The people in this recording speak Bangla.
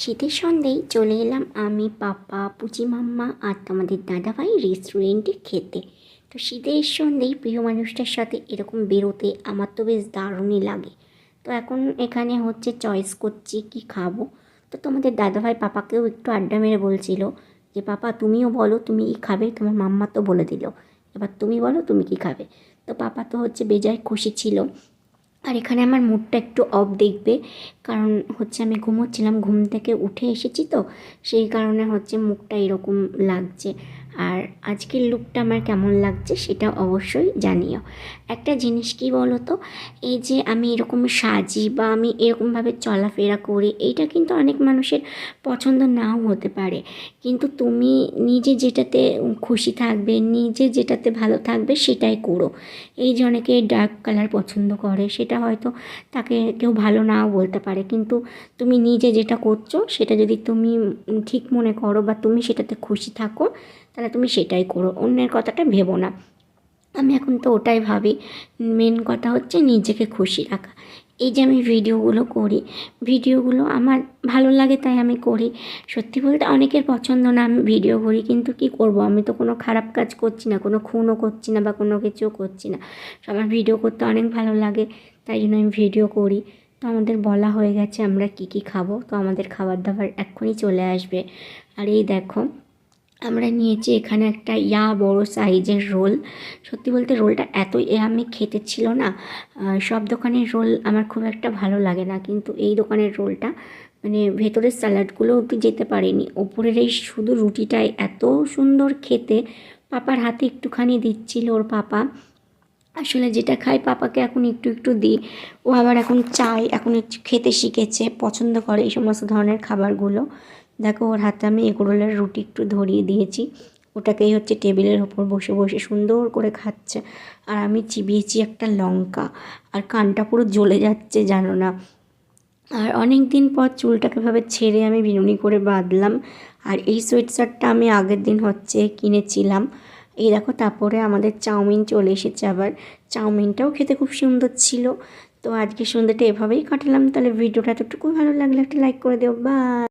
শীতের সন্ধ্যেই চলে এলাম আমি, পাপা, পুচি মাম্মা আর তোমাদের দাদাভাই রেস্টুরেন্টে খেতে। তো শীতের সন্ধ্যেই প্রিয় মানুষটার সাথে এরকম বেরোতে আমার তো বেশ দারুণই লাগে। তো এখন এখানে হচ্ছে চয়েস করছি কি খাবো। তো তোমাদের দাদাভাই পাপাকেও একটু আড্ডা মেরে বলছিল যে পাপা তুমিও বলো তুমি কী খাবে, তোমার মাম্মা তো বলে দিল, এবার তুমি বলো তুমি কী খাবে। তো পাপা তো হচ্ছে বেজায় খুশি ছিল। আর এখানে আমার মুডটা একটু অফ দেখবে, কারণ হচ্ছে আমি ঘুমোচ্ছিলাম, ঘুম থেকে উঠে এসেছি, তো সেই কারণে হচ্ছে মুখটা এরকম লাগছে। আর আজকের লুকটা আমার কেমন লাগছে সেটা অবশ্যই জানিও। একটা জিনিস কি বলো তো, এই যে আমি এরকম সাজি বা আমি এরকমভাবে চলাফেরা করি, এইটা কিন্তু অনেক মানুষের পছন্দ নাও হতে পারে, কিন্তু তুমি নিজে যেটাতে খুশি থাকবে, নিজে যেটাতে ভালো থাকবে সেটাই করো। এই যে অনেকে ডার্ক কালার পছন্দ করে, সেটা হয়তো তাকে কেউ ভালো নাও বলতে পারে, কিন্তু তুমি নিজে যেটা করছো সেটা যদি তুমি ঠিক মনে করো বা তুমি সেটাতে খুশি থাকো, তাহলে তুমি সেটাই করো, অন্যের কথাটা ভেবো না। আমি এখন তো ওটাই ভাবি, মেন কথা হচ্ছে নিজেকে খুশি রাখা। এই যে আমি ভিডিওগুলো করি, ভিডিওগুলো আমার ভালো লাগে তাই আমি করি। সত্যি বলতে অনেকের পছন্দ না আমি ভিডিও করি, কিন্তু কি করব, আমি তো কোনো খারাপ কাজ করছি না, কোনো খুনও করছি না বা কোনো কিছুও করছি না। আমার ভিডিও করতে অনেক ভালো লাগে, তাই জন্য আমি ভিডিও করি। তো আমাদের বলা হয়ে গেছে আমরা কি কি খাবো, তো আমাদের খাবার দাবার এক্ষুনি চলে আসবে। আর এই দেখো আমরা নিয়েছি এখানে একটা বড় সাইজের রোল। সত্যি বলতে রোলটা এত আমি খেতে ছিল না, সব দোকানের রোল আমার খুব একটা ভালো লাগে না, কিন্তু এই দোকানের রোলটা মানে ভেতরের স্যালাডগুলো অব্দি যেতে পারেনি, ওপরের এই শুধু রুটিটাই এত সুন্দর খেতে। পাপার হাতে একটুখানি দিচ্ছিল ওর পাপা, আসলে যেটা খাই পাপাকে এখন একটু একটু দিই, ও আবার এখন চায়, এখন একটু খেতে শিখেছে, পছন্দ করে এই সমস্ত ধরনের খাবারগুলো। দেখো ওর হাতে আমি এগরোলের রুটি একটু ধরিয়ে দিয়েছি, ওটাকেই হচ্ছে টেবিলের ওপর বসে বসে সুন্দর করে খাচ্ছে। আর আমি চিবিয়েছি একটা লঙ্কা, আর কানটা পুরো জ্বলে যাচ্ছে জানো না। আর অনেক দিন পর চুলটাকে ভাবে ছেড়ে আমি বিনুনি করে বাঁধলাম। আর এই সোয়েটশার্টটা আমি আগের দিন হচ্ছে কিনেছিলাম। এই দেখো তারপরে আমাদের চাউমিন চলে এসেছে আবার, চাউমিনটাও খেতে খুব সুন্দর ছিল। তো আজকে সন্ধ্যাটা এভাবেই কাটালাম। তাহলে ভিডিওটা এতটুকু ভালো লাগলে একটা লাইক করে দিও, বাই।